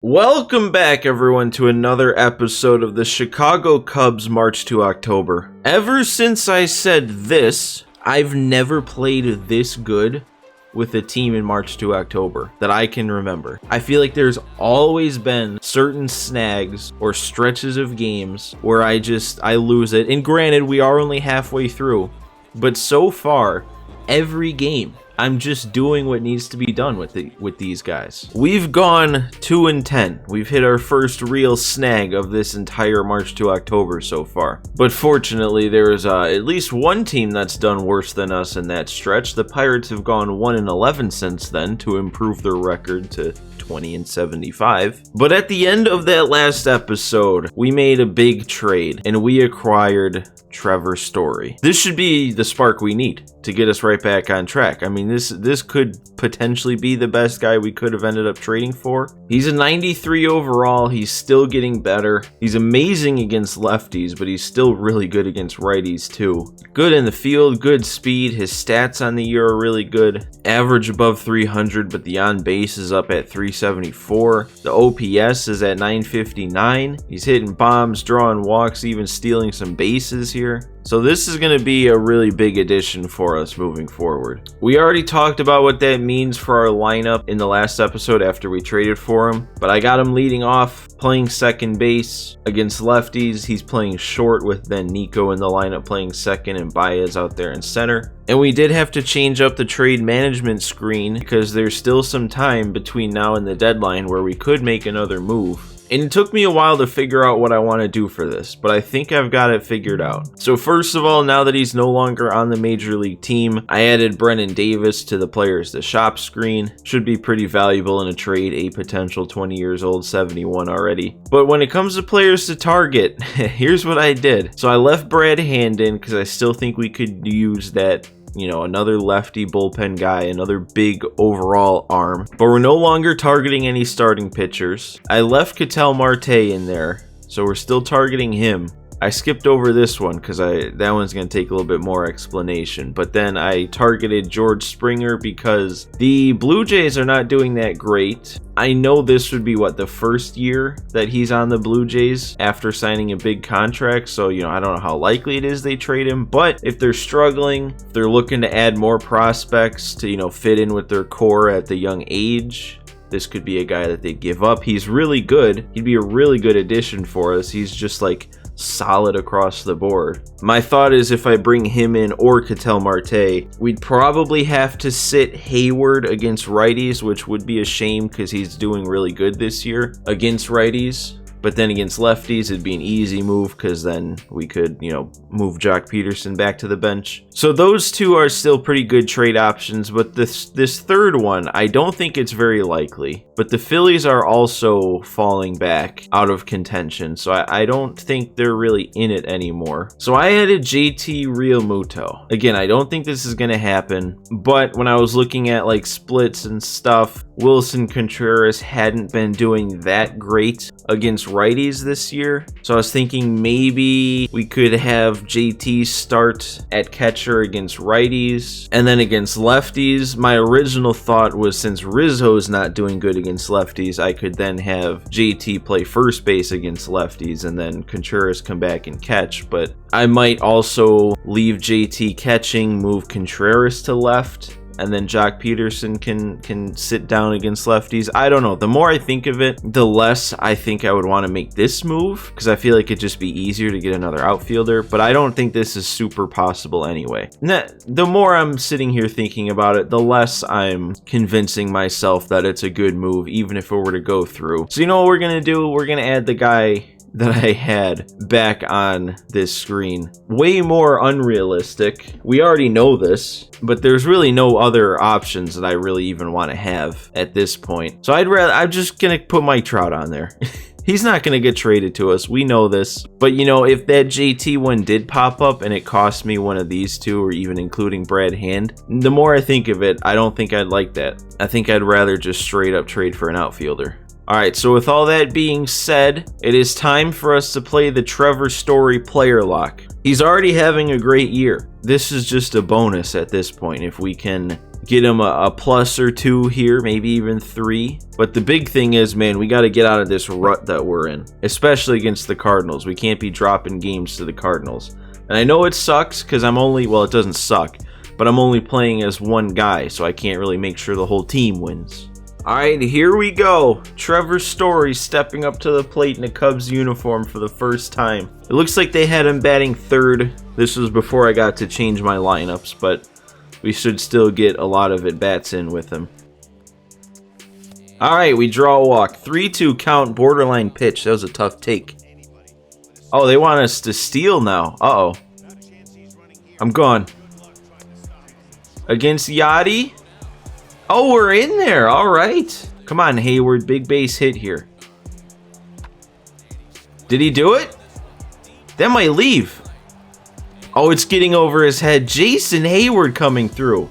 Welcome back, everyone, to another episode of the Chicago Cubs March to October. Ever since I said this, I've never played this good with a team in March to October that I can remember. I feel like there's always been certain snags or stretches of games where I lose it. And granted, we are only halfway through, but so far, every game, I'm just doing what needs to be done with these guys. We've gone 2-10. We've hit our first real snag of this entire March to October so far. But fortunately, there is at least one team that's done worse than us in that stretch. The Pirates have gone 1-11 since then to improve their record to 20-75. But at the end of that last episode, we made a big trade and we acquired Trevor Story. This should be the spark we need to get us right back on track. I mean, this could potentially be the best guy we could have ended up trading for. He's a 93 overall. He's still getting better. He's amazing against lefties, but he's still really good against righties too. Good in the field, good speed. His stats on the year are really good. Average above 300, but the on base is up at 374. The OPS is at 959. He's hitting bombs, drawing walks, even stealing some bases here. So this is going to be a really big addition for us moving forward. We already talked about what that means for our lineup in the last episode after we traded for him, but I got him leading off, playing second base against lefties. He's playing short with then Nico in the lineup playing second and Baez out there in center. And we did have to change up the trade management screen because there's still some time between now and the deadline where we could make another move. And it took me a while to figure out what I want to do for this, but I think I've got it figured out. So first of all, now that he's no longer on the major league team, I added Brennan Davis to the players to shop screen. Should be pretty valuable in a trade, a potential 20 years old, 71 already. But when it comes to players to target, here's what I did. So I left Brad Hand in because I still think we could use that, another lefty bullpen guy, another big overall arm. But we're no longer targeting any starting pitchers. I left Ketel Marte in there, so we're still targeting him. I skipped over this one because that one's going to take a little bit more explanation. But then I targeted George Springer because the Blue Jays are not doing that great. I know this would be, the first year that he's on the Blue Jays after signing a big contract. So, I don't know how likely it is they trade him. But if they're struggling, if they're looking to add more prospects to, fit in with their core at the young age, this could be a guy that they give up. He's really good. He'd be a really good addition for us. He's just solid across the board. My thought is if I bring him in or Ketel Marte, we'd probably have to sit Hayward against righties, which would be a shame because he's doing really good this year against righties. But then against lefties, it'd be an easy move because then we could, move Jock Peterson back to the bench. So those two are still pretty good trade options, but this third one, I don't think it's very likely. But the Phillies are also falling back out of contention, so I don't think they're really in it anymore. So I added JT Realmuto. Again, I don't think this is going to happen, but when I was looking at splits and stuff, Wilson Contreras hadn't been doing that great against righties this year. So I was thinking maybe we could have JT start at catcher against righties and then against lefties. My original thought was since Rizzo's not doing good against lefties, I could then have JT play first base against lefties and then Contreras come back and catch. But I might also leave JT catching, move Contreras to left, and then Jock Peterson can sit down against lefties. I don't know. The more I think of it, the less I think I would want to make this move because I feel like it'd just be easier to get another outfielder, but I don't think this is super possible anyway. The more I'm sitting here thinking about it, the less I'm convincing myself that it's a good move, even if it were to go through. So you know what we're going to do? We're going to add the guy that I had back on this screen. Way more unrealistic. We already know this, but there's really no other options that I really even want to have at this point. So I'm just gonna put Mike Trout on there. He's not gonna get traded to us. We know this. But if that JT one did pop up and it cost me one of these two, or even including Brad Hand, the more I think of it, I don't think I'd like that. I think I'd rather just straight up trade for an outfielder. Alright, so with all that being said, it is time for us to play the Trevor Story player lock. He's already having a great year. This is just a bonus at this point if we can get him a plus or 2 here, maybe even 3. But the big thing is, man, we got to get out of this rut that we're in, especially against the Cardinals. We can't be dropping games to the Cardinals. And I know it sucks because I'm only, well, it doesn't suck, but I'm only playing as one guy, so I can't really make sure the whole team wins. All right, here we go. Trevor Story stepping up to the plate in a Cubs uniform for the first time. It looks like they had him batting third. This was before I got to change my lineups, but we should still get a lot of at-bats in with him. All right, we draw a walk. 3-2 count, borderline pitch. That was a tough take. Oh, they want us to steal now. Uh-oh. I'm gone. Against Yachty. Oh, we're in there. All right. Come on, Hayward. Big base hit here. Did he do it? That might leave. Oh, it's getting over his head. Jason Hayward coming through.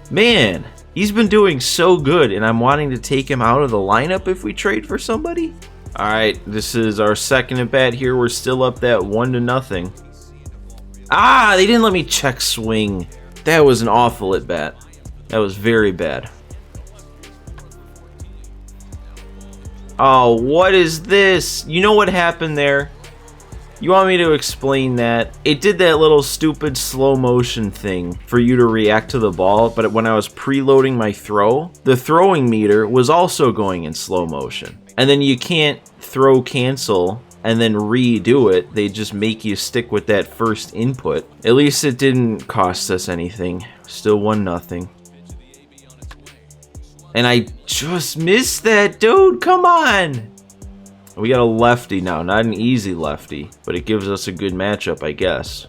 Man, he's been doing so good, and I'm wanting to take him out of the lineup if we trade for somebody. All right, this is our second at bat here. We're still up that 1-0. Ah, they didn't let me check swing. That was an awful at bat. That was very bad. Oh, what is this? You know what happened there? You want me to explain that? It did that little stupid slow motion thing for you to react to the ball, but when I was preloading my throw, the throwing meter was also going in slow motion. And then you can't throw cancel and then redo it. They just make you stick with that first input. At least it didn't cost us anything. Still 1-0. And I just missed that, dude. Come on. We got a lefty now. Not an easy lefty, but it gives us a good matchup, I guess.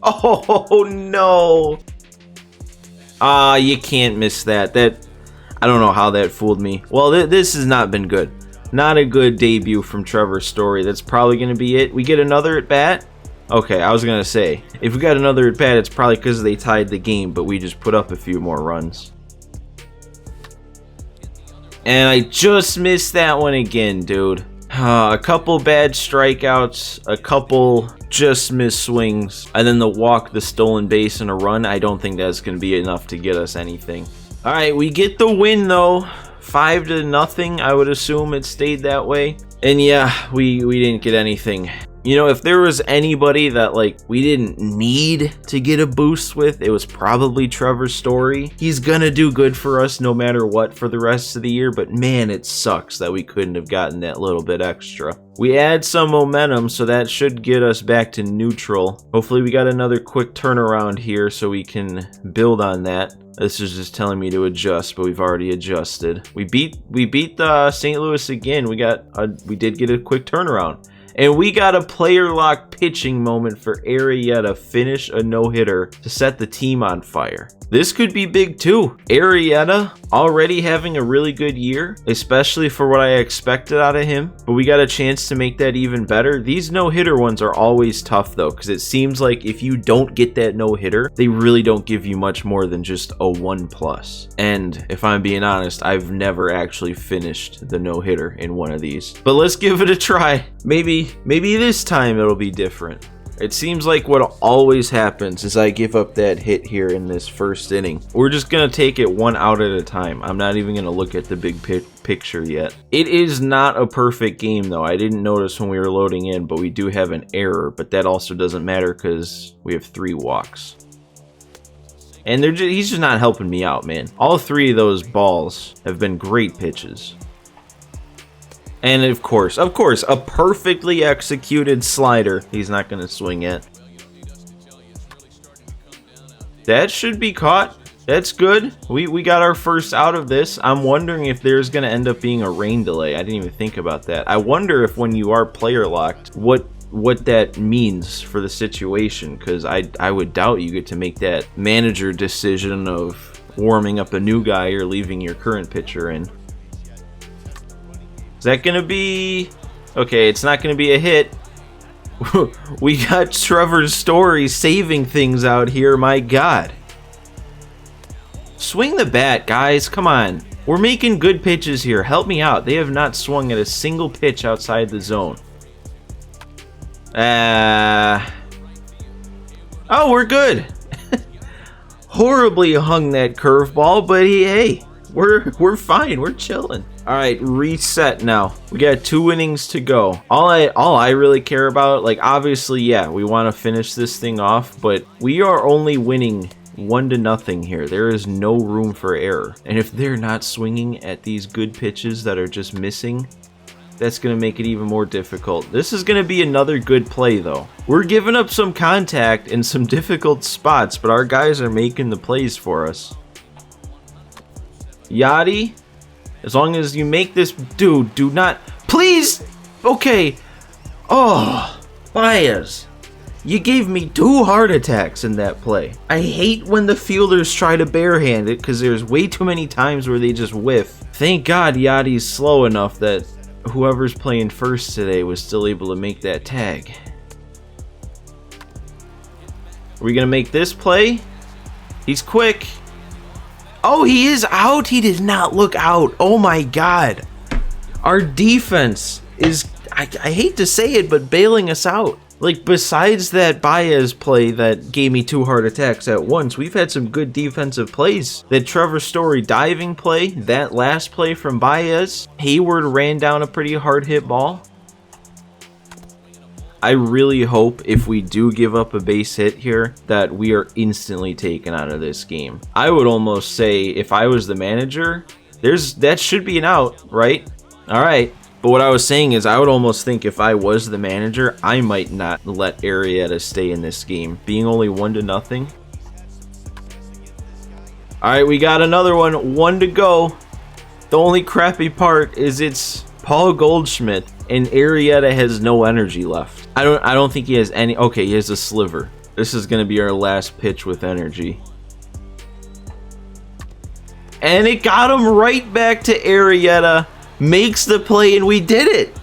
Oh, no. You can't miss that. I don't know how that fooled me. Well, this has not been good. Not a good debut from Trevor Story. That's probably going to be it. We get another at bat. Okay, I was going to say, if we got another at bat, it's probably because they tied the game, but we just put up a few more runs. And I just missed that one again, dude. A couple bad strikeouts, a couple just missed swings, and then the walk, the stolen base, and a run. I don't think that's going to be enough to get us anything. All right, we get the win, though. 5-0. I would assume it stayed that way. And yeah, we didn't get anything. You know, if there was anybody that, like, we didn't need to get a boost with, it was probably Trevor Story. He's gonna do good for us no matter what for the rest of the year, but man, it sucks that we couldn't have gotten that little bit extra. We add some momentum, so that should get us back to neutral. Hopefully we got another quick turnaround here so we can build on that. This is just telling me to adjust, but we've already adjusted. We beat St. Louis again. We did get a quick turnaround. And we got a player lock pitching moment for Arrieta, finish a no-hitter to set the team on fire. This could be big too. Arrieta already having a really good year, especially for what I expected out of him, but we got a chance to make that even better. These no-hitter ones are always tough though, because it seems like if you don't get that no-hitter, they really don't give you much more than just a 1+. And if I'm being honest, I've never actually finished the no-hitter in one of these. But let's give it a try. Maybe this time it'll be different. It seems like what always happens is I give up that hit here in this first inning. We're just going to take it one out at a time. I'm not even going to look at the big picture yet. It is not a perfect game though. I didn't notice when we were loading in, but we do have an error. But that also doesn't matter because we have 3 walks. And he's just not helping me out, man. All 3 of those balls have been great pitches. And of course, a perfectly executed slider. He's not going to swing it. That should be caught. That's good. We got our first out of this. I'm wondering if there's going to end up being a rain delay. I didn't even think about that. I wonder if when you are player locked, what that means for the situation, because I would doubt you get to make that manager decision of warming up a new guy or leaving your current pitcher in. Is that gonna be... Okay, it's not gonna be a hit. We got Trevor Story saving things out here, my god. Swing the bat, guys, come on. We're making good pitches here, help me out. They have not swung at a single pitch outside the zone. Oh, we're good. horribly hung that curveball, but hey, we're fine. We're chilling. All right, reset now. We got 2 innings to go. All I really care about, like, obviously, yeah, we want to finish this thing off, but we are only winning 1-0 here. There is no room for error. And if they're not swinging at these good pitches that are just missing, that's going to make it even more difficult. This is going to be another good play, though. We're giving up some contact in some difficult spots, but our guys are making the plays for us. Yachty, as long as you make this... Dude, do not... Please! Okay. Oh, Baez. You gave me 2 heart attacks in that play. I hate when the fielders try to barehand it because there's way too many times where they just whiff. Thank God Yachty's slow enough that whoever's playing first today was still able to make that tag. Are we going to make this play? He's quick. Oh, he is out. He did not look out. Oh my God. Our defense is, I hate to say it, but bailing us out. Like, besides that Baez play that gave me 2 heart attacks at once, we've had some good defensive plays. That Trevor Story diving play, that last play from Baez, Hayward ran down a pretty hard hit ball. I really hope if we do give up a base hit here that we are instantly taken out of this game. I would almost say if I was the manager, that should be an out, right? All right. But what I was saying is I would almost think if I was the manager, I might not let Arrieta stay in this game, being only 1-0. All right, we got another one, 1 to go. The only crappy part is it's Paul Goldschmidt and Arrieta has no energy left. I don't think he has any. Okay, he has a sliver. This is going to be our last pitch with energy. And it got him right back to Arrieta. Makes the play, and we did it.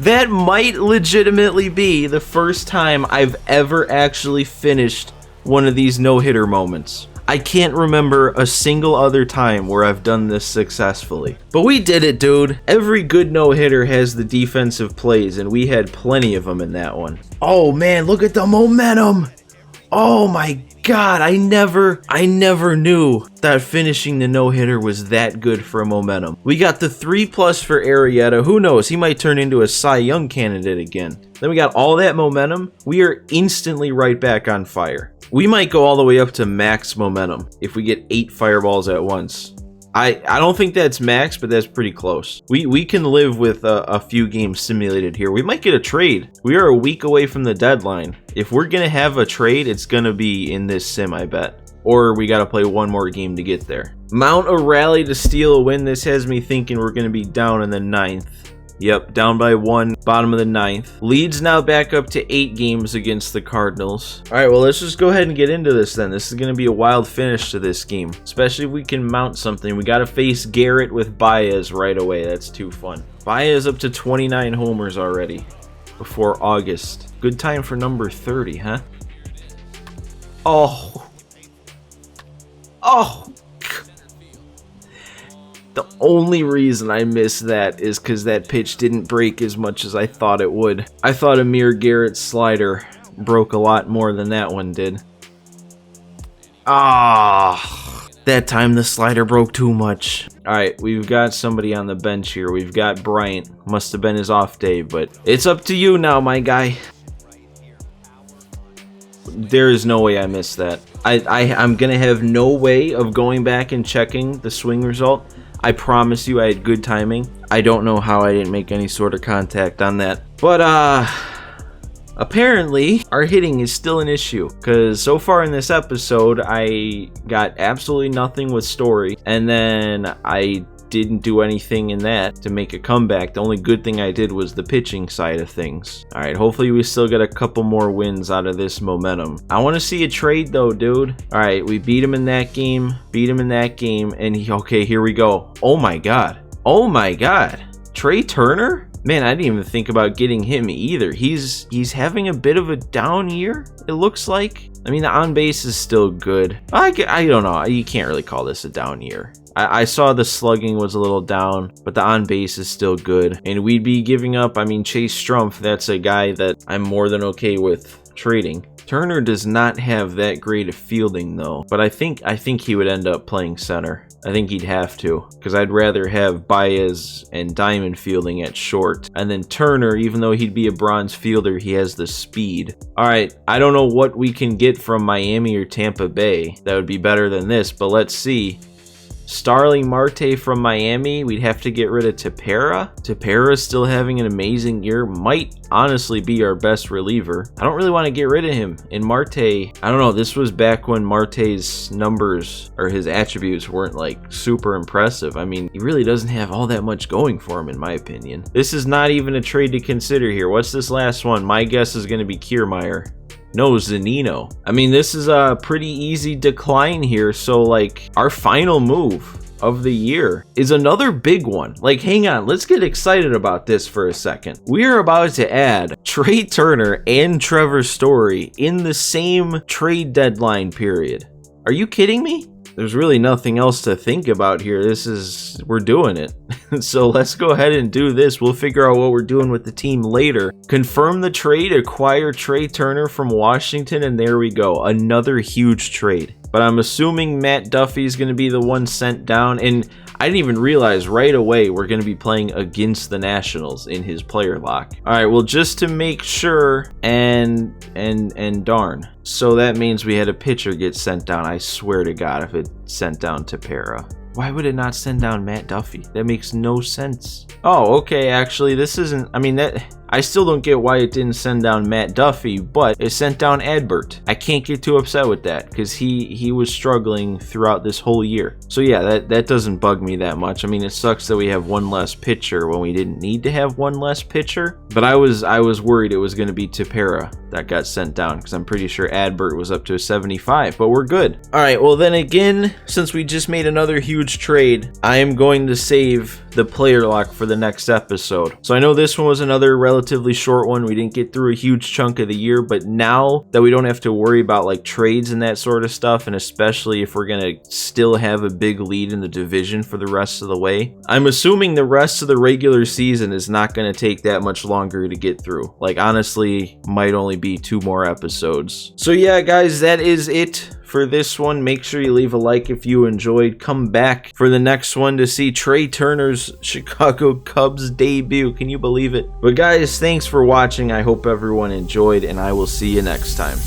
That might legitimately be the first time I've ever actually finished one of these no-hitter moments. I can't remember a single other time where I've done this successfully. But we did it, dude. Every good no-hitter has the defensive plays, and we had plenty of them in that one. Oh man, look at the momentum. Oh my God, I never knew that finishing the no-hitter was that good for a momentum. We got the 3+ for Arrieta. Who knows? He might turn into a Cy Young candidate again. Then we got all that momentum. We are instantly right back on fire. We might go all the way up to max momentum if we get 8 fireballs at once. I don't think that's max, but that's pretty close. We can live with a few games simulated here. We might get a trade. We are a week away from the deadline. If we're going to have a trade, it's going to be in this sim, I bet. Or we got to play one more game to get there. Mount a rally to steal a win. This has me thinking we're going to be down in the 9th. Yep, down by 1, bottom of the 9th. Leads now back up to 8 games against the Cardinals. All right, well, let's just go ahead and get into this then. This is going to be a wild finish to this game, especially if we can mount something. We got to face Garrett with Baez right away. That's too fun. Baez up to 29 homers already before August. Good time for number 30, huh? Oh. The only reason I missed that is because that pitch didn't break as much as I thought it would. I thought Amir Garrett's slider broke a lot more than that one did. That time the slider broke too much. Alright, we've got somebody on the bench here. We've got Bryant. Must have been his off day, but it's up to you now, my guy. There is no way I missed that. I'm gonna have no way of going back and checking the swing result. I promise you I had good timing. I don't know how I didn't make any sort of contact on that. But, apparently, our hitting is still an issue. Because so far in this episode, I got absolutely nothing with Story. And then I didn't do anything in that to make a comeback. The only good thing I did was the pitching side of things. All right, hopefully we still get a couple more wins out of this momentum. I want to see a trade though, dude. All right, we beat him in that game, and okay, here we go. Oh my God. Trey Turner? Man, I didn't even think about getting him either. He's having a bit of a down year, it looks like. I mean, the on base is still good. I don't know. You can't really call this a down year. I saw the slugging was a little down, but the on base is still good. And we'd be giving up, I mean, Chase Strumpf, that's a guy that I'm more than okay with trading. Turner does not have that great of fielding though, but I think he would end up playing center. I think he'd have to, because I'd rather have Baez and Diamond fielding at short. And then Turner, even though he'd be a bronze fielder, he has the speed. All right, I don't know what we can get from Miami or Tampa Bay that would be better than this, but let's see. Starling Marte from Miami, we'd have to get rid of Tepera. Tepera's still having an amazing year, might honestly be our best reliever. I don't really want to get rid of him. In Marte, I don't know, this was back when Marte's numbers or his attributes weren't like super impressive. I mean, he really doesn't have all that much going for him in my opinion. This is not even a trade to consider here. What's this last one? My guess is going to be Kiermaier. No, Zunino. I mean, this is a pretty easy decline here. So, like, our final move of the year is another big one. Like, hang on, let's get excited about this for a second. We are about to add Trey Turner and Trevor Story in the same trade deadline period. Are you kidding me? There's really nothing else to think about here. We're doing it. So let's go ahead and do this. We'll figure out what we're doing with the team later. Confirm the trade, acquire Trey Turner from Washington, and there we go. Another huge trade. But I'm assuming Matt Duffy is going to be the one sent down, and I didn't even realize right away we're going to be playing against the Nationals in his player lock. All right, well, just to make sure, and darn. So that means we had a pitcher get sent down. I swear to God, if it sent down Tepera. Why would it not send down Matt Duffy? That makes no sense. Oh, okay, actually, this isn't, I mean, I still don't get why it didn't send down Matt Duffy, but it sent down Adbert. I can't get too upset with that because he was struggling throughout this whole year. So yeah, that doesn't bug me that much. I mean, it sucks that we have one less pitcher when we didn't need to have one less pitcher, but I was worried it was going to be Tepera that got sent down because I'm pretty sure Adbert was up to a 75, but we're good. All right, well then again, since we just made another huge trade, I am going to save the player lock for the next episode. So I know this one was another relatively short one. We didn't get through a huge chunk of the year, but now that we don't have to worry about like trades and that sort of stuff, and especially if we're gonna still have a big lead in the division for the rest of the way, I'm assuming the rest of the regular season is not gonna take that much longer to get through. Like honestly, might only be 2 more episodes. So yeah, guys, that is it for this one. Make sure you leave a like if you enjoyed. Come back for the next one to see Trey Turner's Chicago Cubs debut. Can you believe it? But guys, thanks for watching. I hope everyone enjoyed, and I will see you next time.